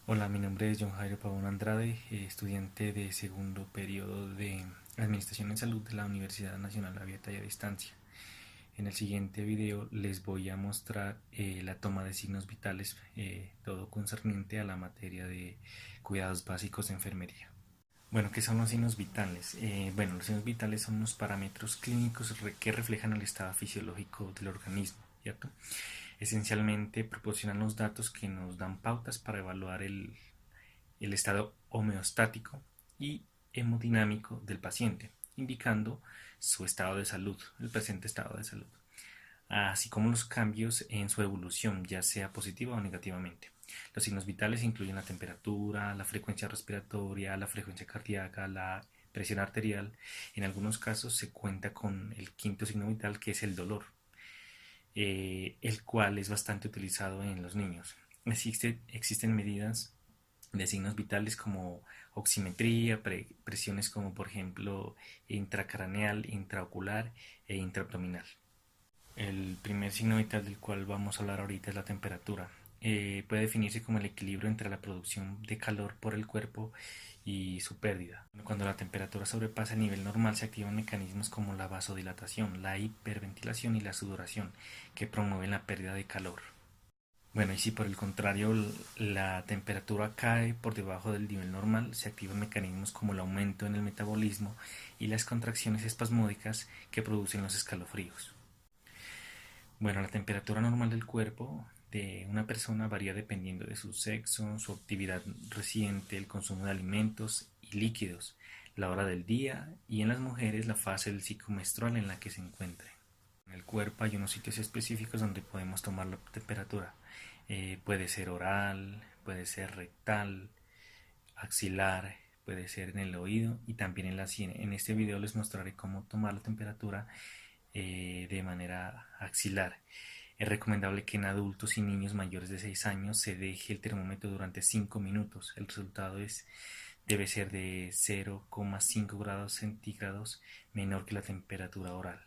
Hola, mi nombre es John Jairo Pavón Andrade, estudiante de segundo periodo de Administración en Salud de la Universidad Nacional Abierta y a Distancia. En el siguiente video les voy a mostrar la toma de signos vitales, todo concerniente a la materia de cuidados básicos de enfermería. Bueno, ¿qué son los signos vitales? Bueno, los signos vitales son unos parámetros clínicos que reflejan el estado fisiológico del organismo, ¿cierto? Esencialmente proporcionan los datos que nos dan pautas para evaluar el estado homeostático y hemodinámico del paciente, indicando su estado de salud, el presente estado de salud, así como los cambios en su evolución, ya sea positiva o negativamente. Los signos vitales incluyen la temperatura, la frecuencia respiratoria, la frecuencia cardíaca, la presión arterial. En algunos casos se cuenta con el quinto signo vital, que es el dolor, el cual es bastante utilizado en los niños. Existen medidas de signos vitales como oximetría, presiones como por ejemplo intracraneal, intraocular e intraabdominal. El primer signo vital del cual vamos a hablar ahorita es la temperatura. Puede definirse como el equilibrio entre la producción de calor por el cuerpo y su pérdida. Cuando la temperatura sobrepasa el nivel normal se activan mecanismos como la vasodilatación, la hiperventilación y la sudoración, que promueven la pérdida de calor. Bueno, y si por el contrario la temperatura cae por debajo del nivel normal, se activan mecanismos como el aumento en el metabolismo y las contracciones espasmódicas que producen los escalofríos. Bueno, la temperatura normal del cuerpo de una persona varía dependiendo de su sexo, su actividad reciente, el consumo de alimentos y líquidos, la hora del día y en las mujeres la fase del ciclo menstrual en la que se encuentre. En el cuerpo hay unos sitios específicos donde podemos tomar la temperatura. Puede ser oral, puede ser rectal, axilar, puede ser en el oído y también en la sien. En este video les mostraré cómo tomar la temperatura de manera axilar. Es recomendable que en adultos y niños mayores de 6 años se deje el termómetro durante 5 minutos. El resultado debe ser de 0,5 grados centígrados menor que la temperatura oral.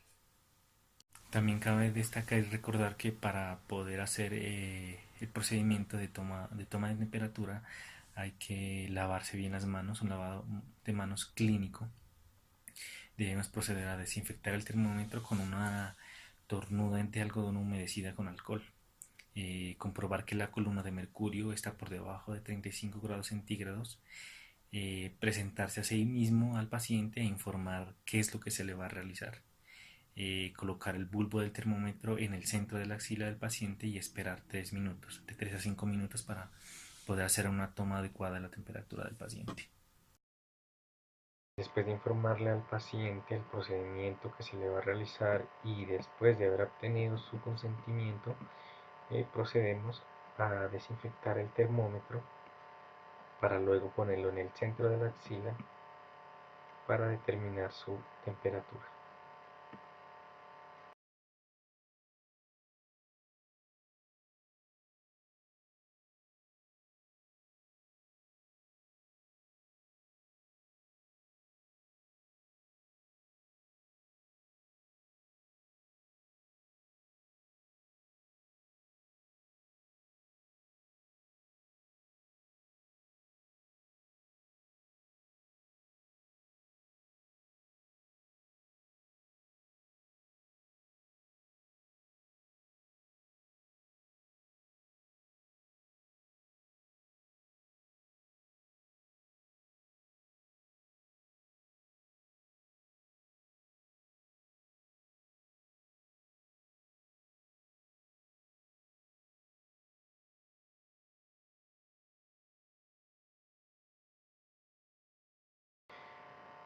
También cabe destacar y recordar que para poder hacer el procedimiento de toma de temperatura hay que lavarse bien las manos, un lavado de manos clínico. Debemos proceder a desinfectar el termómetro con una tornuda de algodón humedecida con alcohol. Comprobar que la columna de mercurio está por debajo de 35 grados centígrados. Presentarse a sí mismo al paciente e informar qué es lo que se le va a realizar. Colocar el bulbo del termómetro en el centro de la axila del paciente y esperar 3 minutos, de 3 a 5 minutos para poder hacer una toma adecuada de la temperatura del paciente. Después de informarle al paciente el procedimiento que se le va a realizar y después de haber obtenido su consentimiento, procedemos a desinfectar el termómetro para luego ponerlo en el centro de la axila para determinar su temperatura.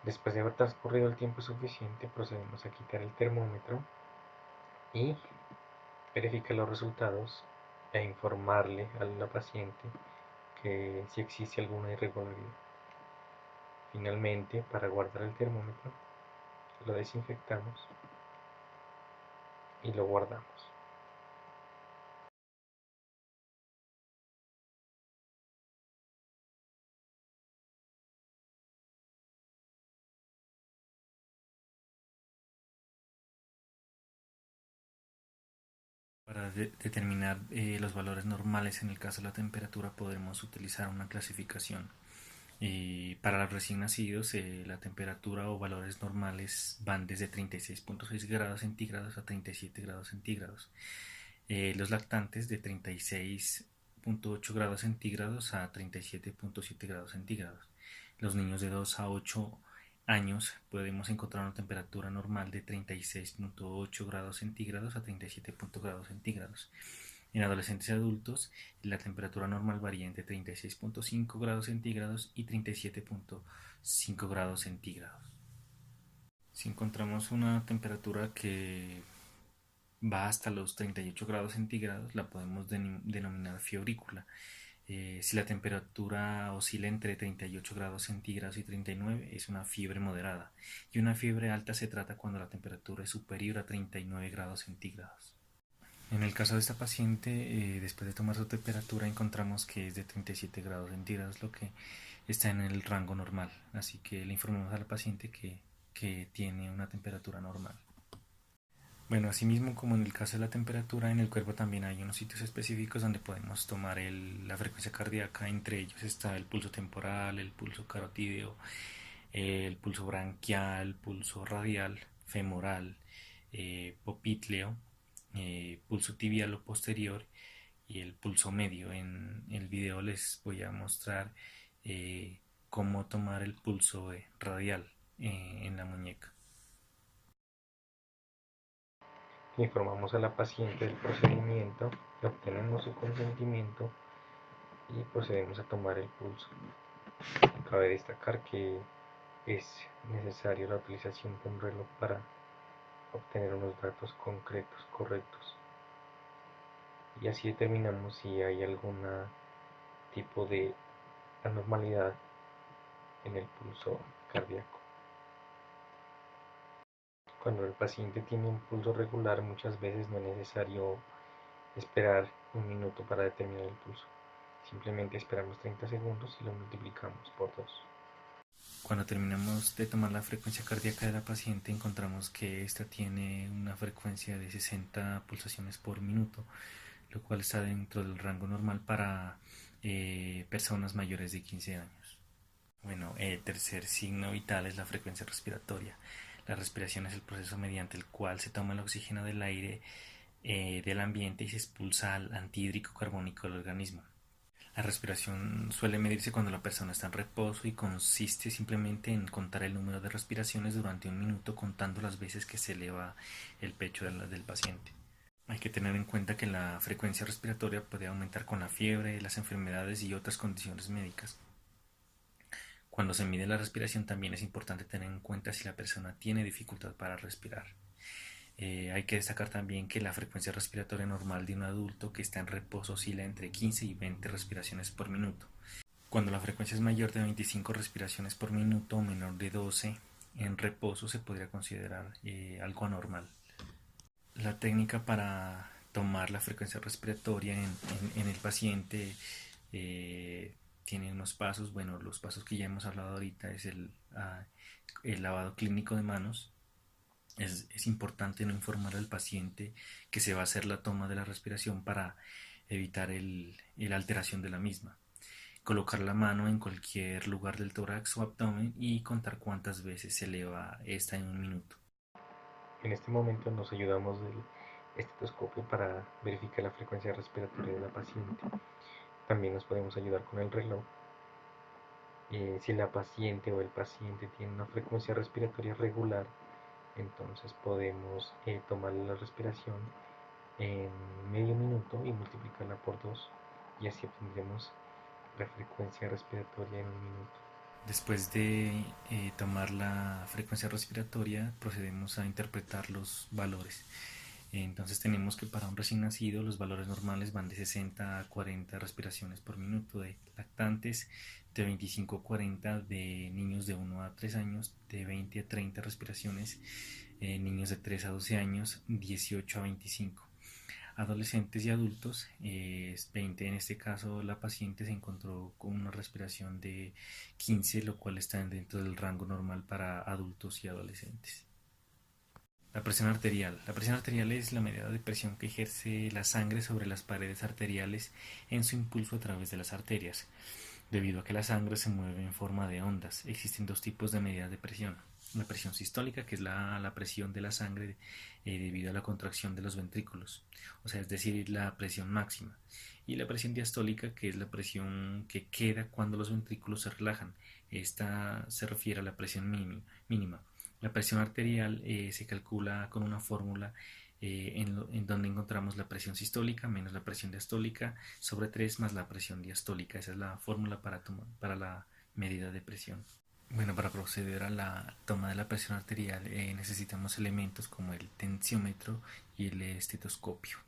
Después de haber transcurrido el tiempo suficiente, procedemos a quitar el termómetro y verificar los resultados e informarle a la paciente que si existe alguna irregularidad. Finalmente, para guardar el termómetro, lo desinfectamos y lo guardamos. Para determinar los valores normales en el caso de la temperatura podremos utilizar una clasificación. Para los recién nacidos, la temperatura o valores normales van desde 36,6 grados centígrados a 37 grados centígrados. Los lactantes de 36,8 grados centígrados a 37,7 grados centígrados. Los niños de 2 a 8 años podemos encontrar una temperatura normal de 36,8 grados centígrados a 37 grados centígrados. En adolescentes y adultos, la temperatura normal varía entre 36,5 grados centígrados y 37,5 grados centígrados. Si encontramos una temperatura que va hasta los 38 grados centígrados, la podemos denominar febrícula. Si la temperatura oscila entre 38 grados centígrados y 39, es una fiebre moderada. Y una fiebre alta se trata cuando la temperatura es superior a 39 grados centígrados. En el caso de esta paciente, después de tomar su temperatura, encontramos que es de 37 grados centígrados, lo que está en el rango normal. Así que le informamos a la paciente que tiene una temperatura normal. Bueno, asimismo como en el caso de la temperatura, en el cuerpo también hay unos sitios específicos donde podemos tomar la frecuencia cardíaca. Entre ellos está el pulso temporal, el pulso carotídeo, el pulso branquial, pulso radial, femoral, popliteo, pulso tibial o posterior y el pulso medio. En el video les voy a mostrar cómo tomar el pulso radial en la muñeca. Informamos a la paciente del procedimiento, obtenemos su consentimiento y procedemos a tomar el pulso. Cabe destacar que es necesario la utilización de un reloj para obtener unos datos concretos, correctos. Y así determinamos si hay algún tipo de anormalidad en el pulso cardíaco. Cuando el paciente tiene un pulso regular, muchas veces no es necesario esperar un minuto para determinar el pulso. Simplemente esperamos 30 segundos y lo multiplicamos por 2. Cuando terminamos de tomar la frecuencia cardíaca de la paciente, encontramos que esta tiene una frecuencia de 60 pulsaciones por minuto, lo cual está dentro del rango normal para personas mayores de 15 años. Bueno, el tercer signo vital es la frecuencia respiratoria. La respiración es el proceso mediante el cual se toma el oxígeno del aire del ambiente y se expulsa al anhídrico carbónico del organismo. La respiración suele medirse cuando la persona está en reposo y consiste simplemente en contar el número de respiraciones durante un minuto, contando las veces que se eleva el pecho del paciente. Hay que tener en cuenta que la frecuencia respiratoria puede aumentar con la fiebre, las enfermedades y otras condiciones médicas. Cuando se mide la respiración también es importante tener en cuenta si la persona tiene dificultad para respirar. Hay que destacar también que la frecuencia respiratoria normal de un adulto que está en reposo oscila entre 15 y 20 respiraciones por minuto. Cuando la frecuencia es mayor de 25 respiraciones por minuto o menor de 12 en reposo se podría considerar algo anormal. La técnica para tomar la frecuencia respiratoria en el paciente tiene unos pasos. Bueno, los pasos que ya hemos hablado ahorita es el lavado clínico de manos. Es importante no informar al paciente que se va a hacer la toma de la respiración para evitar la alteración de la misma. Colocar la mano en cualquier lugar del tórax o abdomen y contar cuántas veces se eleva esta en un minuto. En este momento nos ayudamos del estetoscopio para verificar la frecuencia respiratoria de la paciente. También nos podemos ayudar con el reloj. Si la paciente o el paciente tiene una frecuencia respiratoria regular, entonces podemos tomar la respiración en medio minuto y multiplicarla por 2 y así obtendremos la frecuencia respiratoria en un minuto. Después de tomar la frecuencia respiratoria procedemos a interpretar los valores. Entonces tenemos que para un recién nacido los valores normales van de 60 a 40 respiraciones por minuto de lactantes, de 25 a 40 de niños de 1 a 3 años, de 20 a 30 respiraciones niños de 3 a 12 años, 18 a 25. Adolescentes y adultos, 20 en este caso la paciente se encontró con una respiración de 15, lo cual está dentro del rango normal para adultos y adolescentes. La presión arterial. La presión arterial es la medida de presión que ejerce la sangre sobre las paredes arteriales en su impulso a través de las arterias. Debido a que la sangre se mueve en forma de ondas, existen dos tipos de medidas de presión. La presión sistólica, que es la presión de la sangre debido a la contracción de los ventrículos, o sea, es decir, la presión máxima. Y la presión diastólica, que es la presión que queda cuando los ventrículos se relajan. Esta se refiere a la presión mínima. La presión arterial se calcula con una fórmula en donde encontramos la presión sistólica menos la presión diastólica sobre 3 más la presión diastólica. Esa es la fórmula para la medida de presión. Bueno, para proceder a la toma de la presión arterial necesitamos elementos como el tensiómetro y el estetoscopio.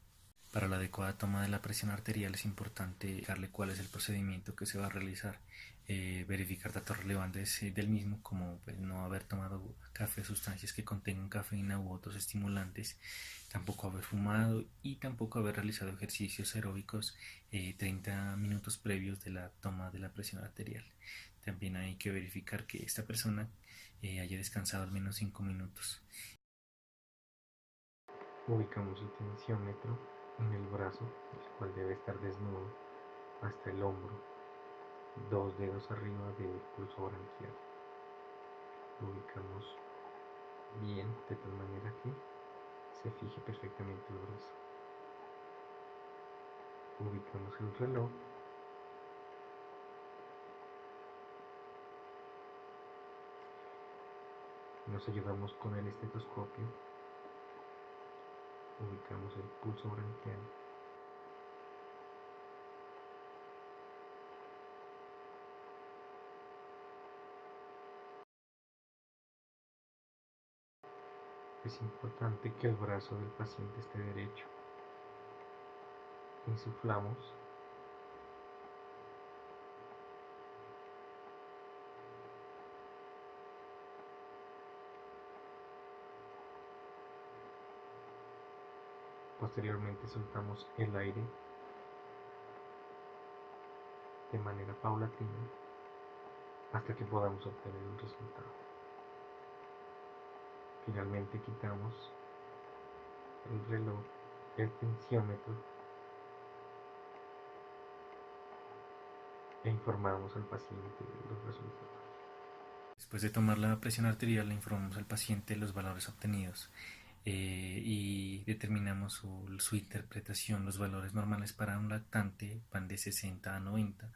Para la adecuada toma de la presión arterial es importante indicarle cuál es el procedimiento que se va a realizar, verificar datos relevantes del mismo, como pues, no haber tomado café, sustancias que contengan cafeína u otros estimulantes, tampoco haber fumado y tampoco haber realizado ejercicios aeróbicos 30 minutos previos de la toma de la presión arterial. También hay que verificar que esta persona haya descansado al menos 5 minutos. Ubicamos el tensiómetro en el brazo, el cual debe estar desnudo hasta el hombro, 2 dedos arriba del pulso branquial. Lo ubicamos bien, de tal manera que se fije perfectamente el brazo. Ubicamos el reloj nos ayudamos con el estetoscopio, ubicamos el pulso branquial, es importante que el brazo del paciente esté derecho. Insuflamos. Posteriormente soltamos el aire de manera paulatina hasta que podamos obtener un resultado. Finalmente quitamos el reloj, el tensiómetro e informamos al paciente de los resultados. Después de tomar la presión arterial, le informamos al paciente los valores obtenidos y determinamos su interpretación. Los valores normales para un lactante van de 60 a 90,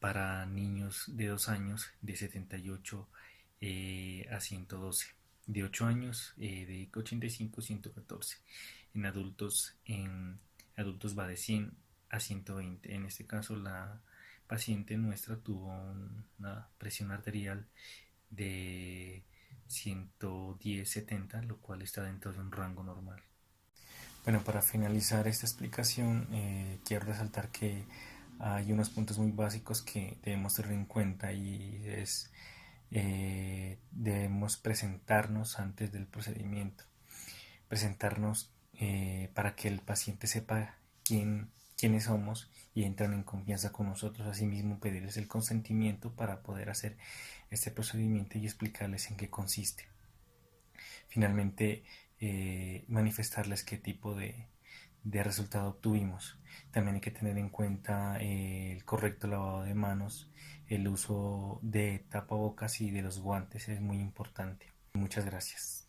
para niños de 2 años de 78 a 112, de 8 años de 85 a 114. En adultos va de 100 a 120. En este caso la paciente nuestra tuvo una presión arterial de 110-70, lo cual está dentro de un rango normal. Bueno, para finalizar esta explicación, quiero resaltar que hay unos puntos muy básicos que debemos tener en cuenta y es debemos presentarnos antes del procedimiento, presentarnos para que el paciente sepa quiénes somos y entran en confianza con nosotros. Asimismo, pedirles el consentimiento para poder hacer este procedimiento y explicarles en qué consiste. Finalmente, manifestarles qué tipo de resultado obtuvimos. También hay que tener en cuenta el correcto lavado de manos, el uso de tapabocas y de los guantes es muy importante. Muchas gracias.